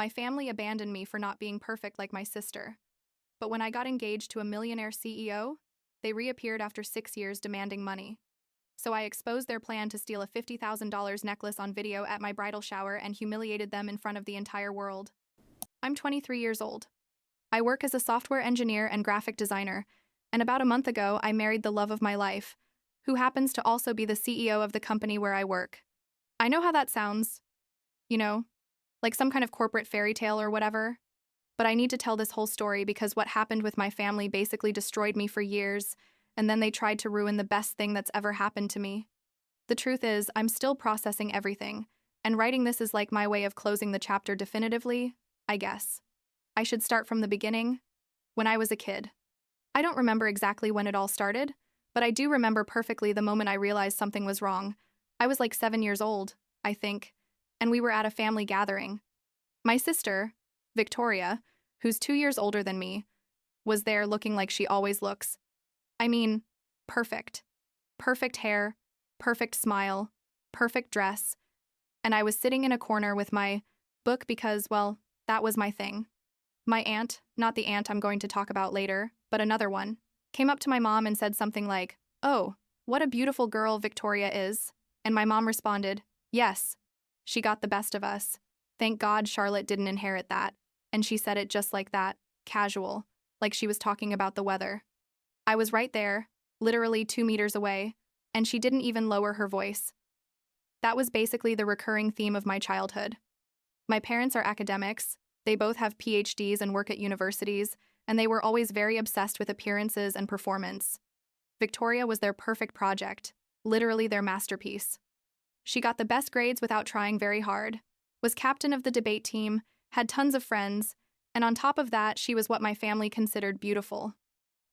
My family abandoned me for not being perfect like my sister. But when I got engaged to a millionaire CEO, they reappeared after 6 years demanding money. So I exposed their plan to steal a $50,000 necklace on video at my bridal shower and humiliated them in front of the entire world. I'm 23 years old. I work as a software engineer and graphic designer, and about a month ago, I married the love of my life, who happens to also be the CEO of the company where I work. I know how that sounds, you know, like some kind of corporate fairy tale or whatever, but I need to tell this whole story because what happened with my family basically destroyed me for years, and then they tried to ruin the best thing that's ever happened to me. The truth is, I'm still processing everything, and writing this is like my way of closing the chapter definitively, I guess. I should start from the beginning, when I was a kid. I don't remember exactly when it all started, but I do remember perfectly the moment I realized something was wrong. I was like 7 years old, I think, and we were at a family gathering. My sister, Victoria, who's 2 years older than me, was there looking like she always looks. I mean, perfect. Perfect hair, perfect smile, perfect dress, and I was sitting in a corner with my book because, well, that was my thing. My aunt, not the aunt I'm going to talk about later, but another one, came up to my mom and said something like, "Oh, what a beautiful girl Victoria is." And my mom responded, "Yes, she got the best of us. Thank God Charlotte didn't inherit that." And she said it just like that, casual, like she was talking about the weather. I was right there, literally 2 meters away, and she didn't even lower her voice. That was basically the recurring theme of my childhood. My parents are academics, they both have PhDs and work at universities, and they were always very obsessed with appearances and performance. Victoria was their perfect project, literally their masterpiece. She got the best grades without trying very hard, was captain of the debate team, had tons of friends, and on top of that, she was what my family considered beautiful.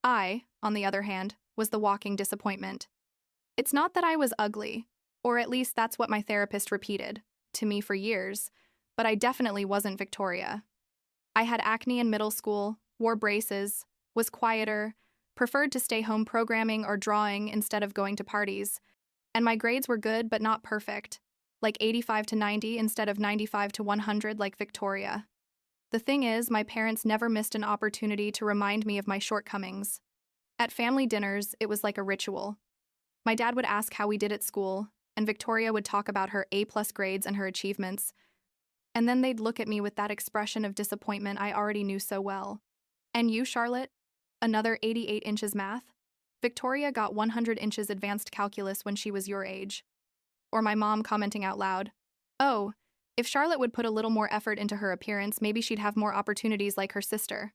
I, on the other hand, was the walking disappointment. It's not that I was ugly, or at least that's what my therapist repeated to me for years, but I definitely wasn't Victoria. I had acne in middle school, wore braces, was quieter, preferred to stay home programming or drawing instead of going to parties, and my grades were good but not perfect, like 85 to 90 instead of 95 to 100 like Victoria. The thing is, my parents never missed an opportunity to remind me of my shortcomings. At family dinners, it was like a ritual. My dad would ask how we did at school, and Victoria would talk about her A-plus grades and her achievements, and then they'd look at me with that expression of disappointment I already knew so well. "And you, Charlotte? Another 88 inches math? Victoria got 100 inches advanced calculus when she was your age." Or my mom commenting out loud, "Oh, if Charlotte would put a little more effort into her appearance, maybe she'd have more opportunities like her sister."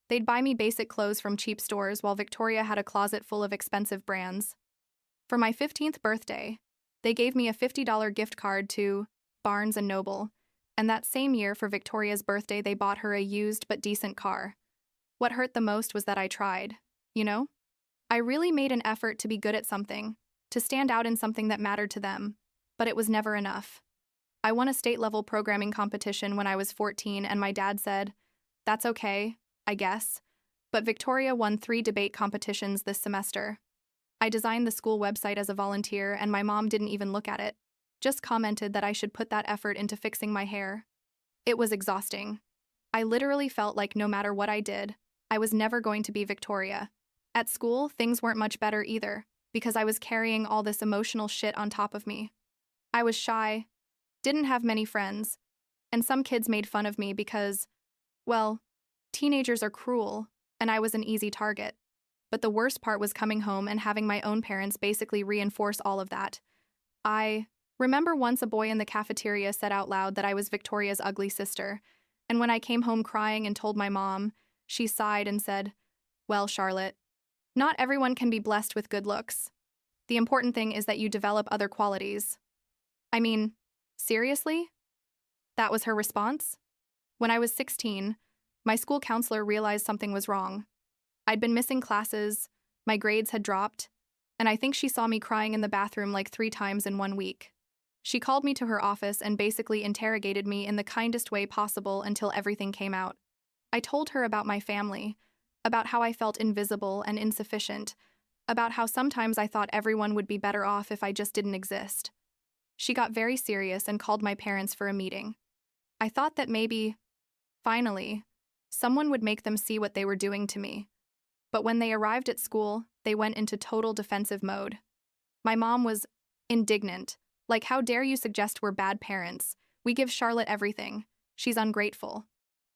They'd buy me basic clothes from cheap stores while Victoria had a closet full of expensive brands. For my 15th birthday, they gave me a $50 gift card to Barnes & Noble, and that same year for Victoria's birthday they bought her a used but decent car. What hurt the most was that I tried, you know? I really made an effort to be good at something, to stand out in something that mattered to them, but it was never enough. I won a state-level programming competition when I was 14 and my dad said, "That's okay, I guess." But Victoria won 3 debate competitions this semester. I designed the school website as a volunteer and my mom didn't even look at it, just commented that I should put that effort into fixing my hair. It was exhausting. I literally felt like no matter what I did, I was never going to be Victoria. At school, things weren't much better either, because I was carrying all this emotional shit on top of me. I was shy, didn't have many friends, and some kids made fun of me because, well, teenagers are cruel, and I was an easy target. But the worst part was coming home and having my own parents basically reinforce all of that. I remember once a boy in the cafeteria said out loud that I was Victoria's ugly sister, and when I came home crying and told my mom, she sighed and said, "Well, Charlotte, not everyone can be blessed with good looks. The important thing is that you develop other qualities." I mean, seriously? That was her response? When I was 16, my school counselor realized something was wrong. I'd been missing classes, my grades had dropped, and I think she saw me crying in the bathroom like 3 times in 1 week. She called me to her office and basically interrogated me in the kindest way possible until everything came out. I told her about my family, about how I felt invisible and insufficient, about how sometimes I thought everyone would be better off if I just didn't exist. She got very serious and called my parents for a meeting. I thought that maybe, Finally, someone would make them see what they were doing to me. But when they arrived at school, they went into total defensive mode. My mom was indignant. Like, how dare you suggest we're bad parents? We give Charlotte everything. She's ungrateful.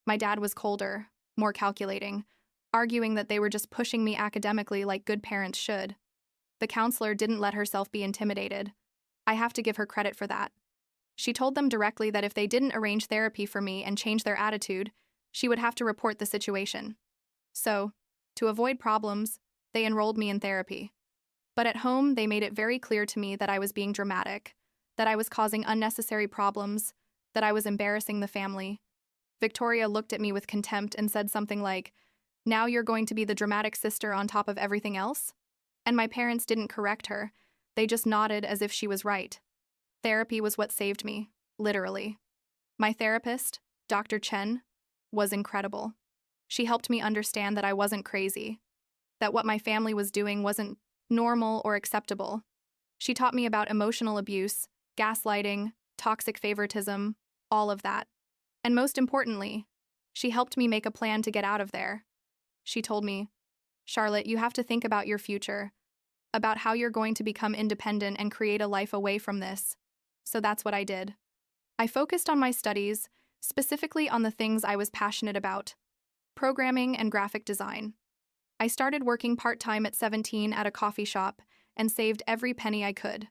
My dad was colder, more calculating, arguing that they were just pushing me academically like good parents should. The counselor didn't let herself be intimidated. I have to give her credit for that. She told them directly that if they didn't arrange therapy for me and change their attitude, she would have to report the situation. So, to avoid problems, they enrolled me in therapy. But at home, they made it very clear to me that I was being dramatic, that I was causing unnecessary problems, that I was embarrassing the family. Victoria looked at me with contempt and said something like, "Now you're going to be the dramatic sister on top of everything else?" And my parents didn't correct her. They just nodded as if she was right. Therapy was what saved me, literally. My therapist, Dr. Chen, was incredible. She helped me understand that I wasn't crazy, that what my family was doing wasn't normal or acceptable. She taught me about emotional abuse, gaslighting, toxic favoritism, all of that. And most importantly, she helped me make a plan to get out of there. She told me, "Charlotte, you have to think about your future, about how you're going to become independent and create a life away from this." So that's what I did. I focused on my studies, specifically on the things I was passionate about: programming and graphic design. I started working part-time at 17 at a coffee shop and saved every penny I could.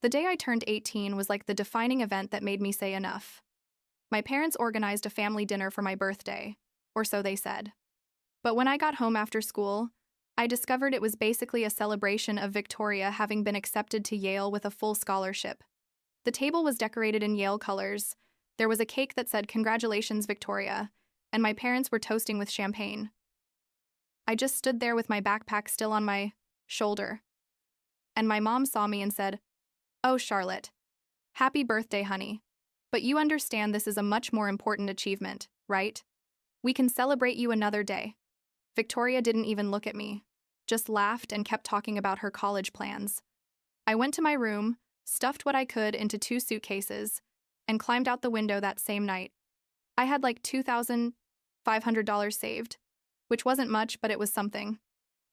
The day I turned 18 was like the defining event that made me say enough. My parents organized a family dinner for my birthday, or so they said. But when I got home after school, I discovered it was basically a celebration of Victoria having been accepted to Yale with a full scholarship. The table was decorated in Yale colors. There was a cake that said, "Congratulations, Victoria," and my parents were toasting with champagne. I just stood there with my backpack still on my shoulder. And my mom saw me and said, "Oh, Charlotte, happy birthday, honey. But you understand this is a much more important achievement, right? We can celebrate you another day." Victoria didn't even look at me, just laughed and kept talking about her college plans. I went to my room, stuffed what I could into 2 suitcases, and climbed out the window that same night. I had like $2,500 saved, which wasn't much, but it was something.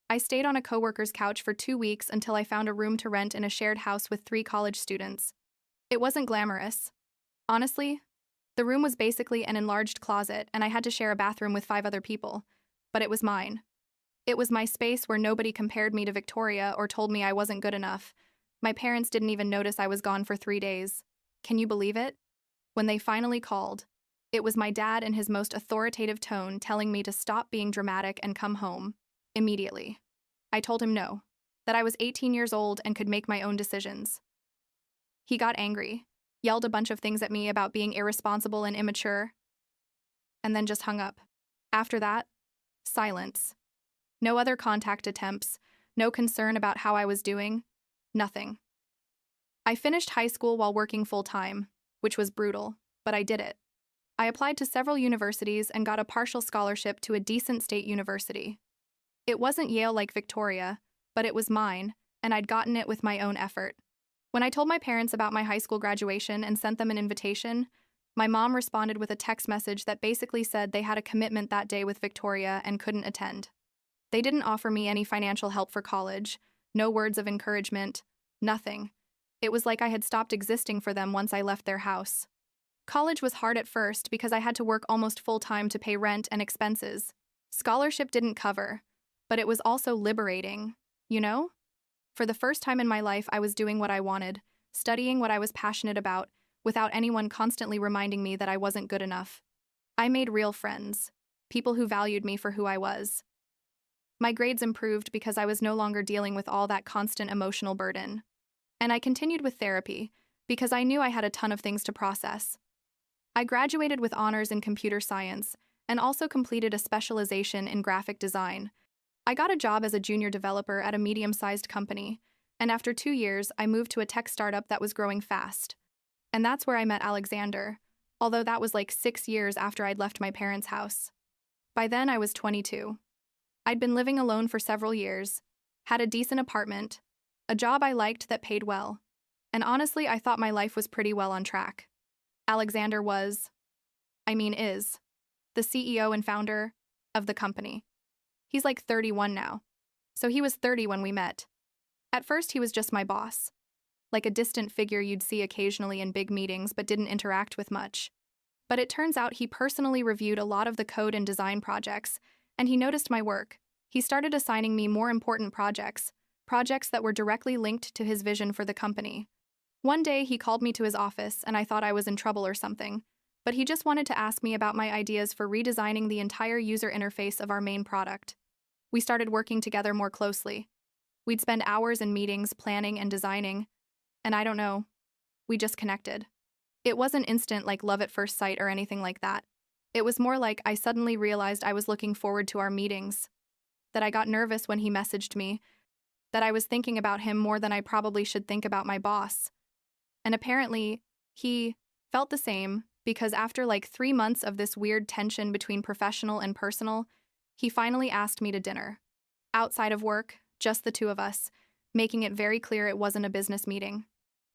I stayed on a coworker's couch for 2 weeks until I found a room to rent in a shared house with 3 college students. It wasn't glamorous. Honestly, the room was basically an enlarged closet, and I had to share a bathroom with 5 other people, but it was mine. It was my space where nobody compared me to Victoria or told me I wasn't good enough. My parents didn't even notice I was gone for 3 days. Can you believe it? When they finally called, it was my dad in his most authoritative tone telling me to stop being dramatic and come home immediately. I told him no, that I was 18 years old and could make my own decisions. He got angry, yelled a bunch of things at me about being irresponsible and immature, and then just hung up. After that, silence. No other contact attempts, no concern about how I was doing, nothing. I finished high school while working full-time, which was brutal, but I did it. I applied to several universities and got a partial scholarship to a decent state university. It wasn't Yale like Victoria, but it was mine, and I'd gotten it with my own effort. When I told my parents about my high school graduation and sent them an invitation, my mom responded with a text message that basically said they had a commitment that day with Victoria and couldn't attend. They didn't offer me any financial help for college, no words of encouragement, nothing. It was like I had stopped existing for them once I left their house. College was hard at first because I had to work almost full-time to pay rent and expenses. Scholarship didn't cover, but it was also liberating, you know? For the first time in my life, I was doing what I wanted, studying what I was passionate about, without anyone constantly reminding me that I wasn't good enough. I made real friends, people who valued me for who I was. My grades improved because I was no longer dealing with all that constant emotional burden. And I continued with therapy because I knew I had a ton of things to process. I graduated with honors in computer science and also completed a specialization in graphic design. I got a job as a junior developer at a medium-sized company, and after 2 years, I moved to a tech startup that was growing fast. And that's where I met Alexander, although that was like 6 years after I'd left my parents' house. By then, I was 22. I'd been living alone for several years, had a decent apartment, a job I liked that paid well, and honestly, I thought my life was pretty well on track. Alexander is the CEO and founder of the company. He's like 31 now. So he was 30 when we met. At first, he was just my boss, like a distant figure you'd see occasionally in big meetings but didn't interact with much. But it turns out he personally reviewed a lot of the code and design projects, and he noticed my work. He started assigning me more important projects that were directly linked to his vision for the company. One day, he called me to his office, and I thought I was in trouble or something, but he just wanted to ask me about my ideas for redesigning the entire user interface of our main product. We started working together more closely. We'd spend hours in meetings planning and designing, and I don't know, we just connected. It wasn't instant like love at first sight or anything like that. It was more like I suddenly realized I was looking forward to our meetings, that I got nervous when he messaged me, that I was thinking about him more than I probably should think about my boss. And apparently, he felt the same because after like 3 months of this weird tension between professional and personal, he finally asked me to dinner. Outside of work, just the two of us, making it very clear it wasn't a business meeting.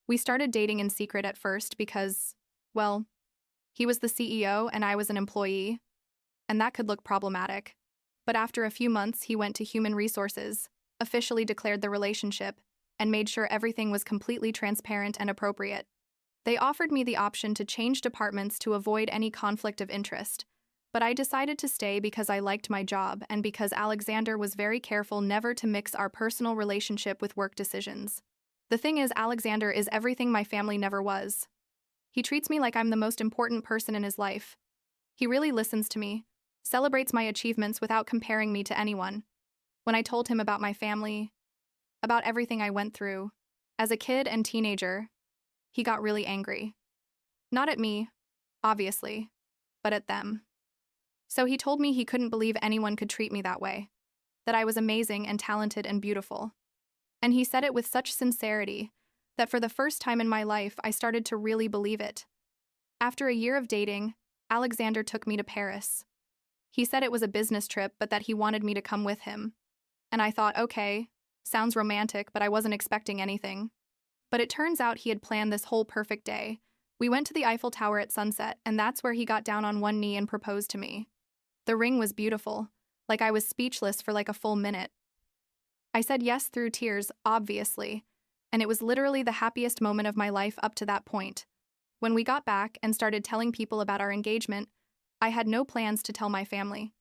We started dating in secret at first because, well, he was the CEO and I was an employee, and that could look problematic. But after a few months, he went to human resources, officially declared the relationship, and made sure everything was completely transparent and appropriate. They offered me the option to change departments to avoid any conflict of interest, but I decided to stay because I liked my job and because Alexander was very careful never to mix our personal relationship with work decisions. The thing is, Alexander is everything my family never was. He treats me like I'm the most important person in his life. He really listens to me, celebrates my achievements without comparing me to anyone. When I told him about my family, about everything I went through, as a kid and teenager, he got really angry. Not at me, obviously, but at them. So he told me he couldn't believe anyone could treat me that way, that I was amazing and talented and beautiful. And he said it with such sincerity that for the first time in my life, I started to really believe it. After a year of dating, Alexander took me to Paris. He said it was a business trip, but that he wanted me to come with him. And I thought, okay, sounds romantic, but I wasn't expecting anything. But it turns out he had planned this whole perfect day. We went to the Eiffel Tower at sunset, and that's where he got down on one knee and proposed to me. The ring was beautiful, like I was speechless for like a full minute. I said yes through tears, obviously, and it was literally the happiest moment of my life up to that point. When we got back and started telling people about our engagement, I had no plans to tell my family.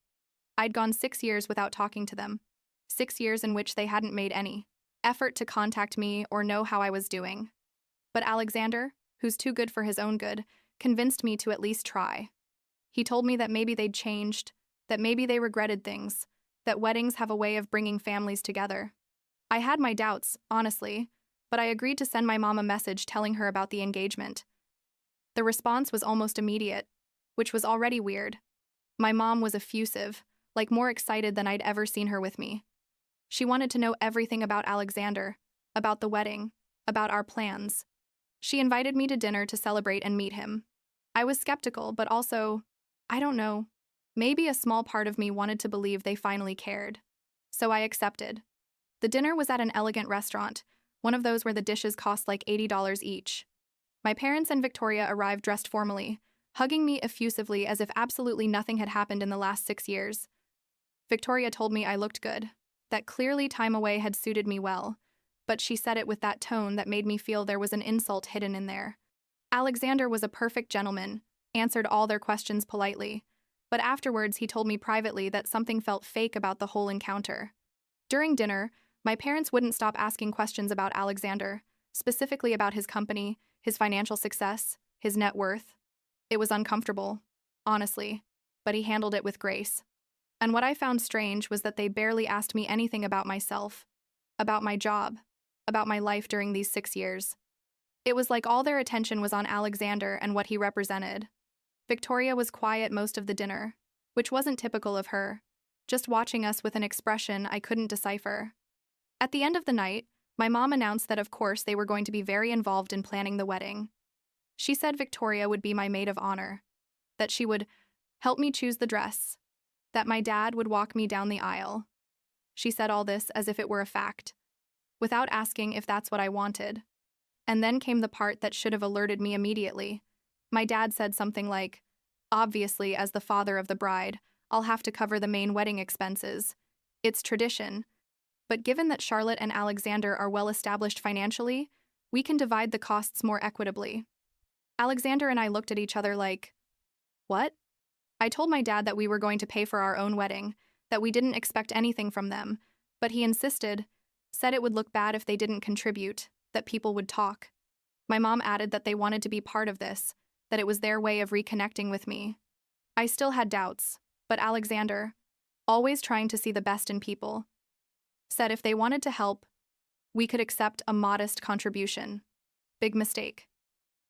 I'd gone 6 years without talking to them, 6 years in which they hadn't made any effort to contact me or know how I was doing. But Alexander, who's too good for his own good, convinced me to at least try. He told me that maybe they'd changed, that maybe they regretted things, that weddings have a way of bringing families together. I had my doubts, honestly, but I agreed to send my mom a message telling her about the engagement. The response was almost immediate, which was already weird. My mom was effusive, like more excited than I'd ever seen her with me. She wanted to know everything about Alexander, about the wedding, about our plans. She invited me to dinner to celebrate and meet him. I was skeptical, but also, I don't know, maybe a small part of me wanted to believe they finally cared. So I accepted. The dinner was at an elegant restaurant, one of those where the dishes cost like $80 each. My parents and Victoria arrived dressed formally, hugging me effusively as if absolutely nothing had happened in the last 6 years. Victoria told me I looked good, that clearly time away had suited me well, but she said it with that tone that made me feel there was an insult hidden in there. Alexander was a perfect gentleman, answered all their questions politely, but afterwards he told me privately that something felt fake about the whole encounter. During dinner, my parents wouldn't stop asking questions about Alexander, specifically about his company, his financial success, his net worth. It was uncomfortable, honestly, but he handled it with grace. And what I found strange was that they barely asked me anything about myself, about my job, about my life during these 6 years. It was like all their attention was on Alexander and what he represented. Victoria was quiet most of the dinner, which wasn't typical of her, just watching us with an expression I couldn't decipher. At the end of the night, my mom announced that of course they were going to be very involved in planning the wedding. She said Victoria would be my maid of honor, that she would help me choose the dress, that my dad would walk me down the aisle. She said all this as if it were a fact, without asking if that's what I wanted. And then came the part that should have alerted me immediately. My dad said something like, Obviously, as the father of the bride, I'll have to cover the main wedding expenses. It's tradition. But given that Charlotte and Alexander are well established financially, we can divide the costs more equitably. Alexander and I looked at each other like, what? I told my dad that we were going to pay for our own wedding, that we didn't expect anything from them, but he insisted, said it would look bad if they didn't contribute, that people would talk. My mom added that they wanted to be part of this, that it was their way of reconnecting with me. I still had doubts, but Alexander, always trying to see the best in people, said if they wanted to help, we could accept a modest contribution. Big mistake.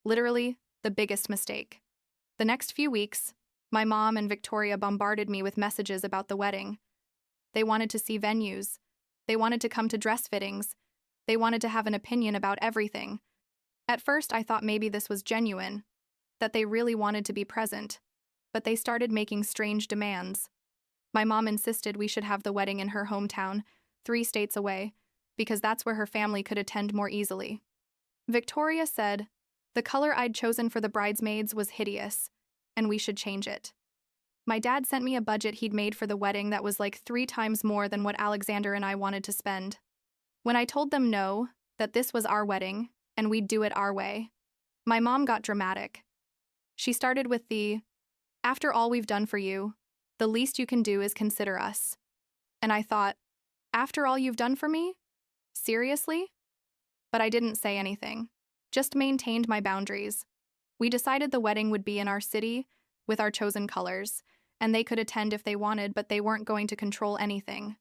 Literally, the biggest mistake. The next few weeks, my mom and Victoria bombarded me with messages about the wedding. They wanted to see venues. They wanted to come to dress fittings. They wanted to have an opinion about everything. At first, I thought maybe this was genuine, that they really wanted to be present, but they started making strange demands. My mom insisted we should have the wedding in her hometown, 3 states away, because that's where her family could attend more easily. Victoria said the color I'd chosen for the bridesmaids was hideous, and we should change it. My dad sent me a budget he'd made for the wedding that was like 3 times more than what Alexander and I wanted to spend. When I told them no, that this was our wedding, and we'd do it our way, my mom got dramatic. She started with after all we've done for you, the least you can do is consider us. And I thought, after all you've done for me? Seriously? But I didn't say anything, just maintained my boundaries. We decided the wedding would be in our city, with our chosen colors, and they could attend if they wanted, but they weren't going to control anything.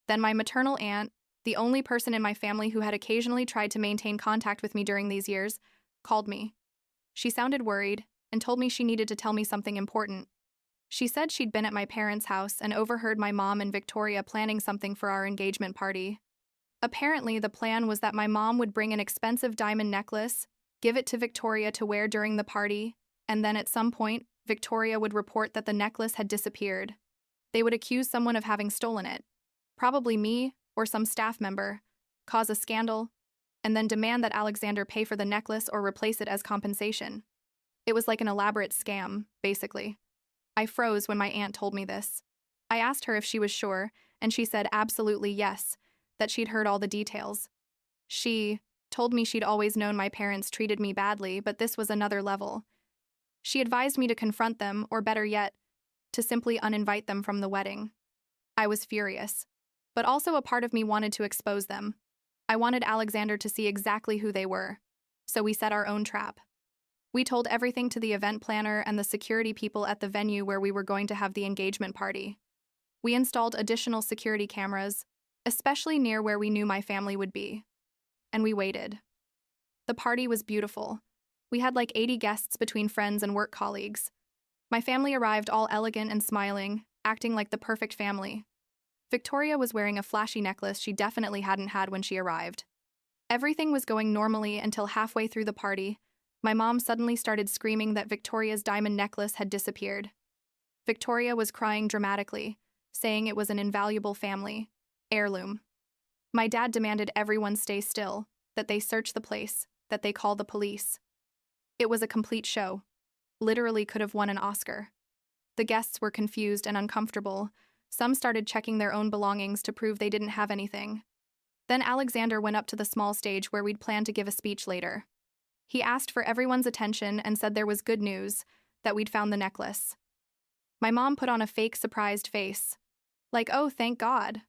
Then my maternal aunt, the only person in my family who had occasionally tried to maintain contact with me during these years, called me. She sounded worried and told me she needed to tell me something important. She said she'd been at my parents' house and overheard my mom and Victoria planning something for our engagement party. Apparently, the plan was that my mom would bring an expensive diamond necklace, give it to Victoria to wear during the party, and then at some point, Victoria would report that the necklace had disappeared. They would accuse someone of having stolen it, probably me or some staff member, cause a scandal, and then demand that Alexander pay for the necklace or replace it as compensation. It was like an elaborate scam, basically. I froze when my aunt told me this. I asked her if she was sure, and she said absolutely yes, that she'd heard all the details. She told me she'd always known my parents treated me badly, but this was another level. She advised me to confront them, or better yet, to simply uninvite them from the wedding. I was furious, but also a part of me wanted to expose them. I wanted Alexander to see exactly who they were, so we set our own trap. We told everything to the event planner and the security people at the venue where we were going to have the engagement party. We installed additional security cameras, especially near where we knew my family would be. And we waited. The party was beautiful. We had like 80 guests between friends and work colleagues. My family arrived all elegant and smiling, acting like the perfect family. Victoria was wearing a flashy necklace she definitely hadn't had when she arrived. Everything was going normally until halfway through the party, my mom suddenly started screaming that Victoria's diamond necklace had disappeared. Victoria was crying dramatically, saying it was an invaluable family heirloom. My dad demanded everyone stay still, that they search the place, that they call the police. It was a complete show. Literally could have won an Oscar. The guests were confused and uncomfortable. Some started checking their own belongings to prove they didn't have anything. Then Alexander went up to the small stage where we'd planned to give a speech later. He asked for everyone's attention and said there was good news, that we'd found the necklace. My mom put on a fake surprised face. Like, oh, thank God.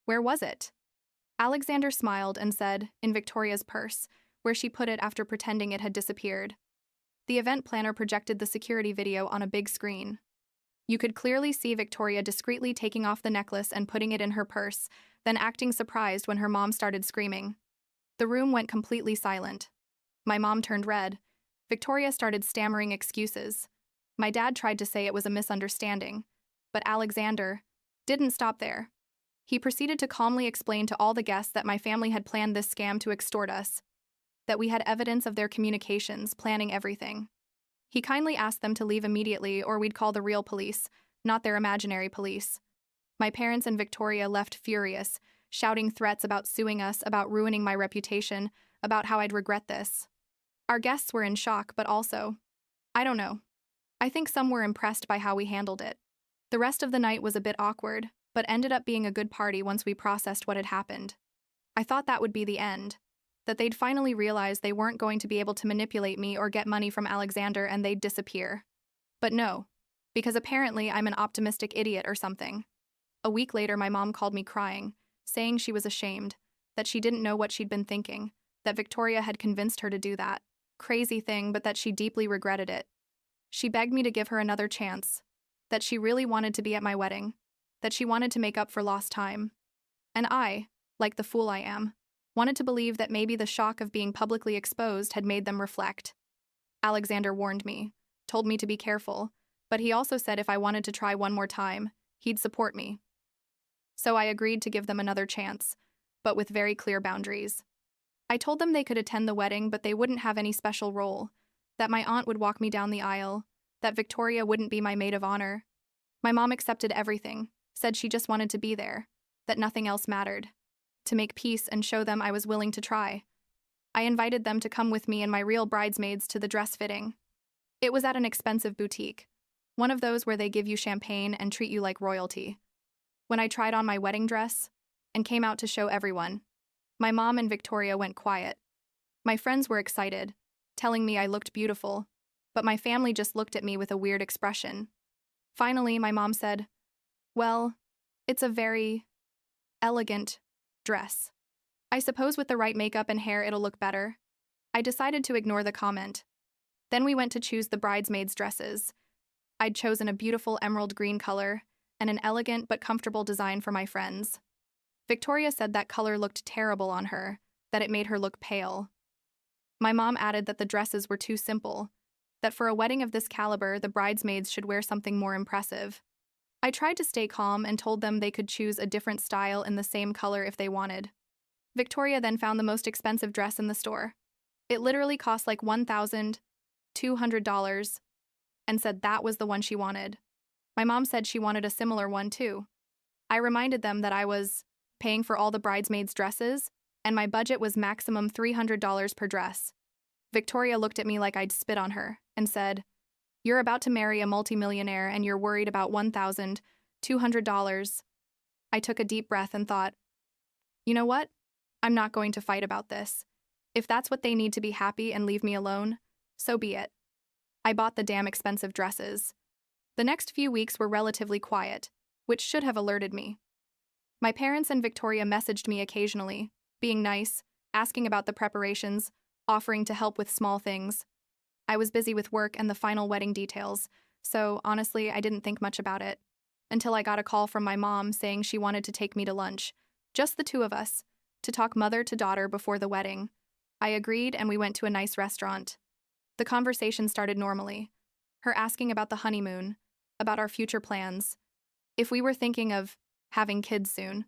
Where was it? Alexander smiled and said, in Victoria's purse, where she put it after pretending it had disappeared. The event planner projected the security video on a big screen. You could clearly see Victoria discreetly taking off the necklace and putting it in her purse, then acting surprised when her mom started screaming. The room went completely silent. My mom turned red. Victoria started stammering excuses. My dad tried to say it was a misunderstanding, but Alexander didn't stop there. He proceeded to calmly explain to all the guests that my family had planned this scam to extort us, that we had evidence of their communications, planning everything. He kindly asked them to leave immediately or we'd call the real police, not their imaginary police. My parents and Victoria left furious, shouting threats about suing us, about ruining my reputation, about how I'd regret this. Our guests were in shock, but also, I don't know. I think some were impressed by how we handled it. The rest of the night was a bit awkward, but ended up being a good party once we processed what had happened. I thought that would be the end, that they'd finally realize they weren't going to be able to manipulate me or get money from Alexander and they'd disappear. But no, because apparently I'm an optimistic idiot or something. A week later, my mom called me crying, saying she was ashamed, that she didn't know what she'd been thinking, that Victoria had convinced her to do that crazy thing, but that she deeply regretted it. She begged me to give her another chance, that she really wanted to be at my wedding, that she wanted to make up for lost time. And I, like the fool I am, wanted to believe that maybe the shock of being publicly exposed had made them reflect. Alexander warned me, told me to be careful, but he also said if I wanted to try one more time, he'd support me. So I agreed to give them another chance, but with very clear boundaries. I told them they could attend the wedding, but they wouldn't have any special role, that my aunt would walk me down the aisle, that Victoria wouldn't be my maid of honor. My mom accepted everything, said she just wanted to be there, that nothing else mattered, to make peace and show them I was willing to try. I invited them to come with me and my real bridesmaids to the dress fitting. It was at an expensive boutique, one of those where they give you champagne and treat you like royalty. When I tried on my wedding dress and came out to show everyone, my mom and Victoria went quiet. My friends were excited, telling me I looked beautiful, but my family just looked at me with a weird expression. Finally, my mom said, "Well, it's a very elegant dress. I suppose with the right makeup and hair it'll look better." I decided to ignore the comment. Then we went to choose the bridesmaids' dresses. I'd chosen a beautiful emerald green color and an elegant but comfortable design for my friends. Victoria said that color looked terrible on her, that it made her look pale. My mom added that the dresses were too simple, that for a wedding of this caliber, the bridesmaids should wear something more impressive. I tried to stay calm and told them they could choose a different style in the same color if they wanted. Victoria then found the most expensive dress in the store. It literally cost like $1,200 and said that was the one she wanted. My mom said she wanted a similar one too. I reminded them that I was paying for all the bridesmaids' dresses, and my budget was maximum $300 per dress. Victoria looked at me like I'd spit on her and said, "You're about to marry a multimillionaire and you're worried about $1,200. I took a deep breath and thought, you know what? I'm not going to fight about this. If that's what they need to be happy and leave me alone, so be it. I bought the damn expensive dresses. The next few weeks were relatively quiet, which should have alerted me. My parents and Victoria messaged me occasionally, being nice, asking about the preparations, offering to help with small things. I was busy with work and the final wedding details, so honestly, I didn't think much about it. Until I got a call from my mom saying she wanted to take me to lunch, just the two of us, to talk mother to daughter before the wedding. I agreed and we went to a nice restaurant. The conversation started normally, her asking about the honeymoon, about our future plans, if we were thinking of having kids soon.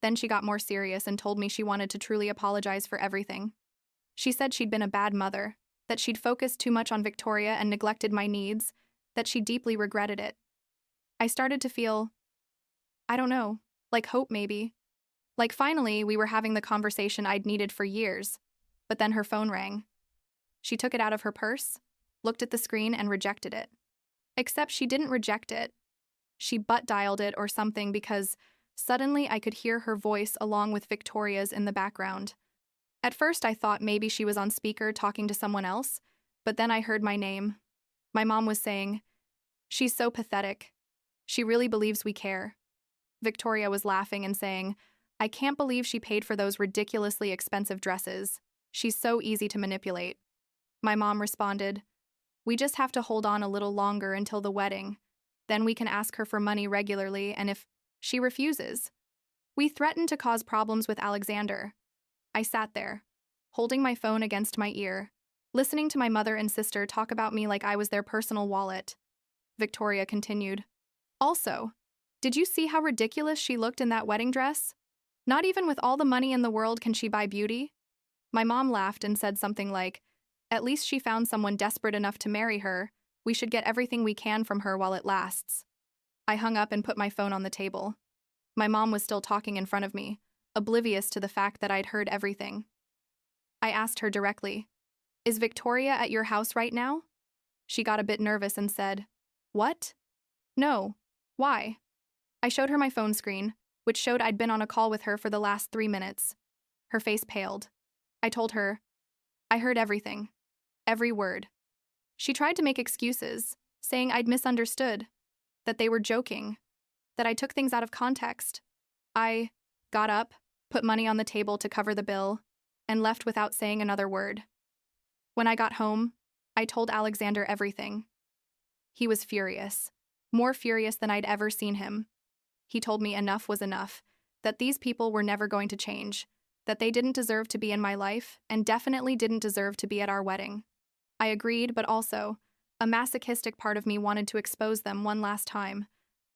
Then she got more serious and told me she wanted to truly apologize for everything. She said she'd been a bad mother, that she'd focused too much on Victoria and neglected my needs, that she deeply regretted it. I started to feel, I don't know, like hope maybe. Like finally we were having the conversation I'd needed for years. But then her phone rang. She took it out of her purse, looked at the screen and rejected it. Except she didn't reject it. She butt-dialed it or something because suddenly I could hear her voice along with Victoria's in the background. At first I thought maybe she was on speaker talking to someone else, but then I heard my name. My mom was saying, "She's so pathetic. She really believes we care." Victoria was laughing and saying, "I can't believe she paid for those ridiculously expensive dresses. She's so easy to manipulate." My mom responded, "We just have to hold on a little longer until the wedding. Then we can ask her for money regularly, and if she refuses, we threaten to cause problems with Alexander." I sat there, holding my phone against my ear, listening to my mother and sister talk about me like I was their personal wallet. Victoria continued, "Also, did you see how ridiculous she looked in that wedding dress? Not even with all the money in the world can she buy beauty." My mom laughed and said something like, "At least she found someone desperate enough to marry her. We should get everything we can from her while it lasts." I hung up and put my phone on the table. My mom was still talking in front of me, oblivious to the fact that I'd heard everything. I asked her directly, "Is Victoria at your house right now?" She got a bit nervous and said, "What? No. Why?" I showed her my phone screen, which showed I'd been on a call with her for the last 3 minutes. Her face paled. I told her, "I heard everything. Every word." She tried to make excuses, saying I'd misunderstood, that they were joking, that I took things out of context. I got up, put money on the table to cover the bill, and left without saying another word. When I got home, I told Alexander everything. He was furious, more furious than I'd ever seen him. He told me enough was enough, that these people were never going to change, that they didn't deserve to be in my life and definitely didn't deserve to be at our wedding. I agreed, but also, a masochistic part of me wanted to expose them one last time.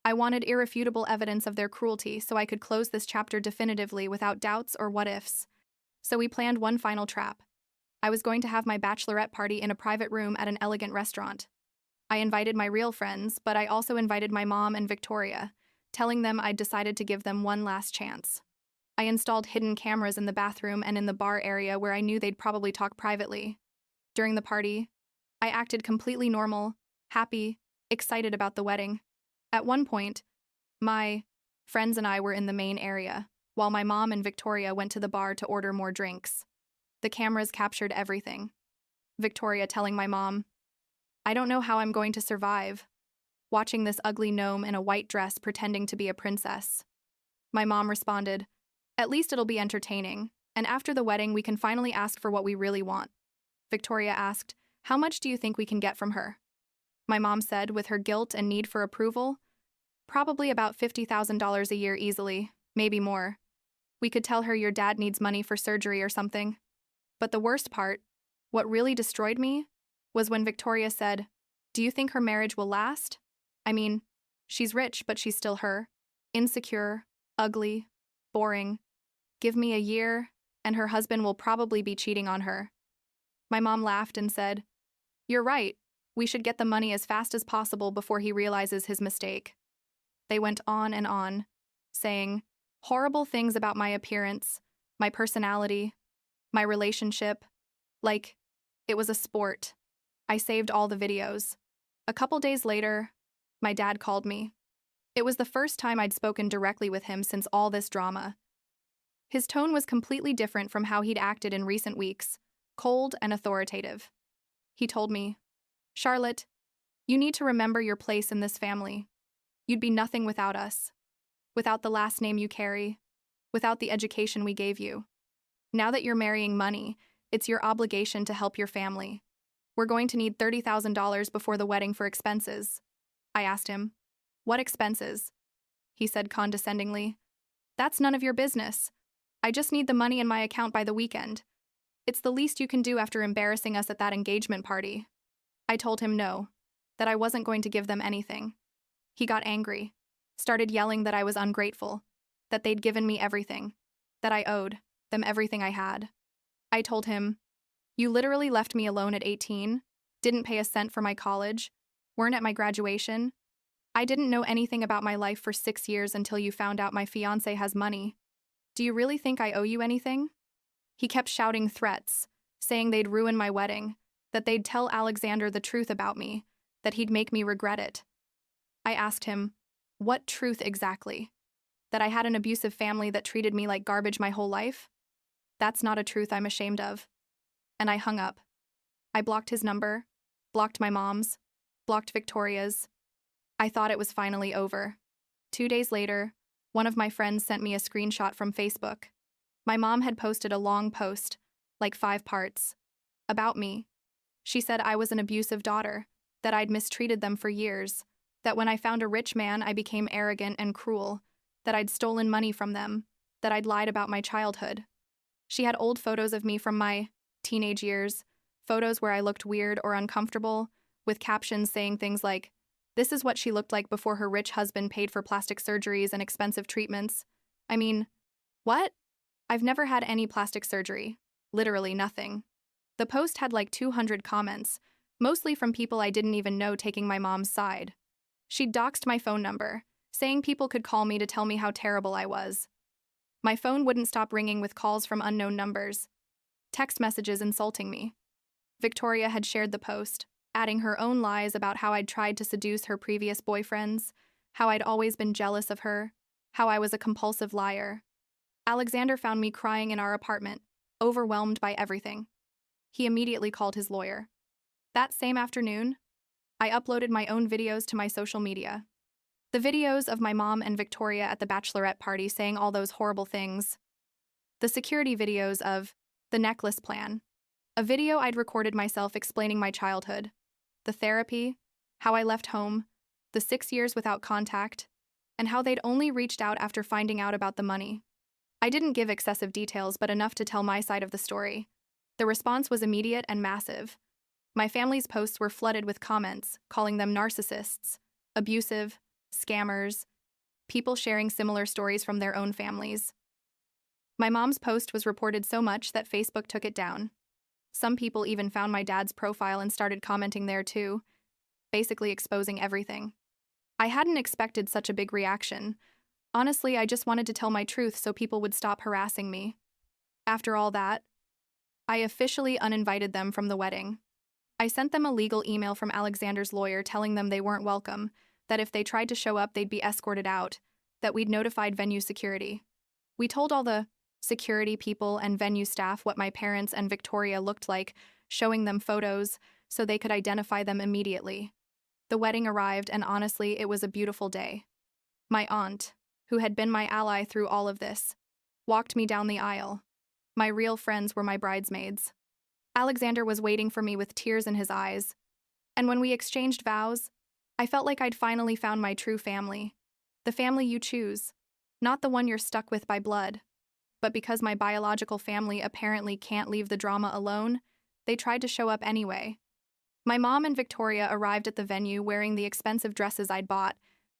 I wanted irrefutable evidence of their cruelty so I could close this chapter definitively without doubts or what-ifs. So we planned one final trap. I was going to have my bachelorette party in a private room at an elegant restaurant. I invited my real friends, but I also invited my mom and Victoria, telling them I'd decided to give them one last chance. I installed hidden cameras in the bathroom and in the bar area where I knew they'd probably talk privately. During the party, I acted completely normal, happy, excited about the wedding. At one point, my friends and I were in the main area, while my mom and Victoria went to the bar to order more drinks. The cameras captured everything. Victoria telling my mom, "I don't know how I'm going to survive," watching this ugly gnome in a white dress pretending to be a princess. My mom responded, "At least it'll be entertaining, and after the wedding we can finally ask for what we really want." Victoria asked, "How much do you think we can get from her?" My mom said, with her guilt and need for approval, "Probably about $50,000 a year easily, maybe more. We could tell her your dad needs money for surgery or something." But the worst part, what really destroyed me, was when Victoria said, "Do you think her marriage will last? I mean, she's rich, but she's still her. Insecure, ugly, boring. Give me a year, and her husband will probably be cheating on her." My mom laughed and said, "You're right. We should get the money as fast as possible before he realizes his mistake." They went on, saying horrible things about my appearance, my personality, my relationship. Like, it was a sport. I saved all the videos. A couple days later, my dad called me. It was the first time I'd spoken directly with him since all this drama. His tone was completely different from how he'd acted in recent weeks, cold and authoritative. He told me, "Charlotte, you need to remember your place in this family. You'd be nothing without us, without the last name you carry, without the education we gave you. Now that you're marrying money, it's your obligation to help your family. We're going to need $30,000 before the wedding for expenses." I asked him, "What expenses?" He said condescendingly, "That's none of your business. I just need the money in my account by the weekend. It's the least you can do after embarrassing us at that engagement party." I told him no, that I wasn't going to give them anything. He got angry, started yelling that I was ungrateful, that they'd given me everything, that I owed them everything I had. I told him, "You literally left me alone at 18, didn't pay a cent for my college, weren't at my graduation. I didn't know anything about my life for 6 years until you found out my fiancé has money. Do you really think I owe you anything?" He kept shouting threats, saying they'd ruin my wedding, that they'd tell Alexander the truth about me, that he'd make me regret it. I asked him, "What truth exactly? That I had an abusive family that treated me like garbage my whole life? That's not a truth I'm ashamed of." And I hung up. I blocked his number, blocked my mom's, blocked Victoria's. I thought it was finally over. 2 days later, one of my friends sent me a screenshot from Facebook. My mom had posted a long post, like 5 parts, about me. She said I was an abusive daughter, that I'd mistreated them for years, that when I found a rich man I became arrogant and cruel, that I'd stolen money from them, that I'd lied about my childhood. She had old photos of me from my teenage years, photos where I looked weird or uncomfortable, with captions saying things like, "This is what she looked like before her rich husband paid for plastic surgeries and expensive treatments." I mean, what? I've never had any plastic surgery. Literally nothing. The post had like 200 comments, mostly from people I didn't even know taking my mom's side. She'd doxed my phone number, saying people could call me to tell me how terrible I was. My phone wouldn't stop ringing with calls from unknown numbers, text messages insulting me. Victoria had shared the post. adding her own lies about how I'd tried to seduce her previous boyfriends, how I'd always been jealous of her, how I was a compulsive liar. Alexander found me crying in our apartment, overwhelmed by everything. He immediately called his lawyer. That same afternoon, I uploaded my own videos to my social media. The videos of my mom and Victoria at the bachelorette party saying all those horrible things. The security videos of the necklace plan. A video I'd recorded myself explaining my childhood. The therapy, how I left home, the 6 years without contact, and how they'd only reached out after finding out about the money. I didn't give excessive details, but enough to tell my side of the story. The response was immediate and massive. My family's posts were flooded with comments, calling them narcissists, abusive, scammers, people sharing similar stories from their own families. My mom's post was reported so much that Facebook took it down. Some people even found my dad's profile and started commenting there too, basically exposing everything. I hadn't expected such a big reaction. Honestly, I just wanted to tell my truth so people would stop harassing me. After all that, I officially uninvited them from the wedding. I sent them a legal email from Alexander's lawyer telling them they weren't welcome, that if they tried to show up, they'd be escorted out, that we'd notified venue security. We told all the security people and venue staff what my parents and Victoria looked like, showing them photos so they could identify them immediately. The wedding arrived, and honestly, it was a beautiful day. My aunt, who had been my ally through all of this, walked me down the aisle. My real friends were my bridesmaids. Alexander was waiting for me with tears in his eyes, and when we exchanged vows, I felt like I'd finally found my true family. The family you choose, not the one you're stuck with by blood. But because my biological family apparently can't leave the drama alone, they tried to show up anyway. My mom and Victoria arrived at the venue wearing the expensive dresses I'd bought,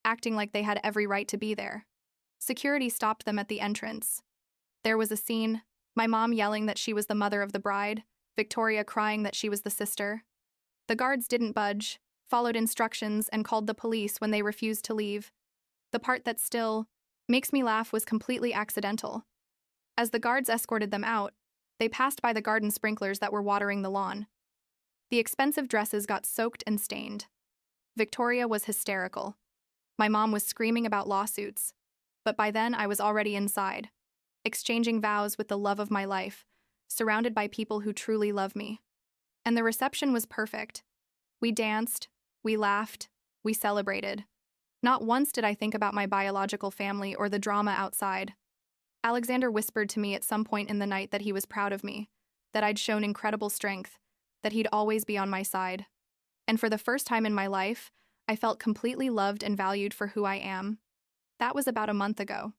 acting like they had every right to be there. Security stopped them at the entrance. There was a scene, my mom yelling that she was the mother of the bride, Victoria crying that she was the sister. The guards didn't budge, followed instructions, and called the police when they refused to leave. The part that still makes me laugh was completely accidental. As the guards escorted them out, they passed by the garden sprinklers that were watering the lawn. The expensive dresses got soaked and stained. Victoria was hysterical. My mom was screaming about lawsuits, but by then I was already inside, exchanging vows with the love of my life, surrounded by people who truly love me. And the reception was perfect. We danced, we laughed, we celebrated. Not once did I think about my biological family or the drama outside. Alexander whispered to me at some point in the night that he was proud of me, that I'd shown incredible strength, that he'd always be on my side. And for the first time in my life, I felt completely loved and valued for who I am. That was about a month ago.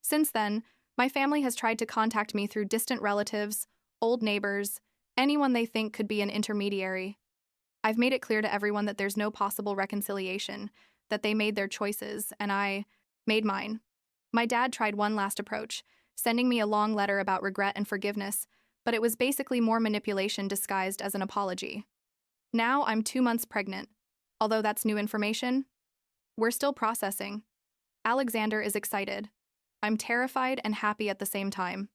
Since then, my family has tried to contact me through distant relatives, old neighbors, anyone they think could be an intermediary. I've made it clear to everyone that there's no possible reconciliation, that they made their choices, and I made mine. My dad tried one last approach, sending me a long letter about regret and forgiveness, but it was basically more manipulation disguised as an apology. Now I'm 2 months pregnant. Although that's new information, we're still processing. Alexander is excited. I'm terrified and happy at the same time.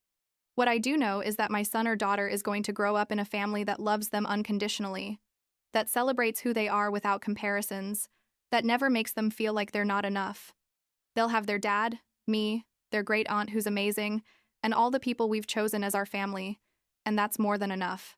What I do know is that my son or daughter is going to grow up in a family that loves them unconditionally, that celebrates who they are without comparisons, that never makes them feel like they're not enough. They'll have their dad, me, their great aunt who's amazing, and all the people we've chosen as our family, and that's more than enough.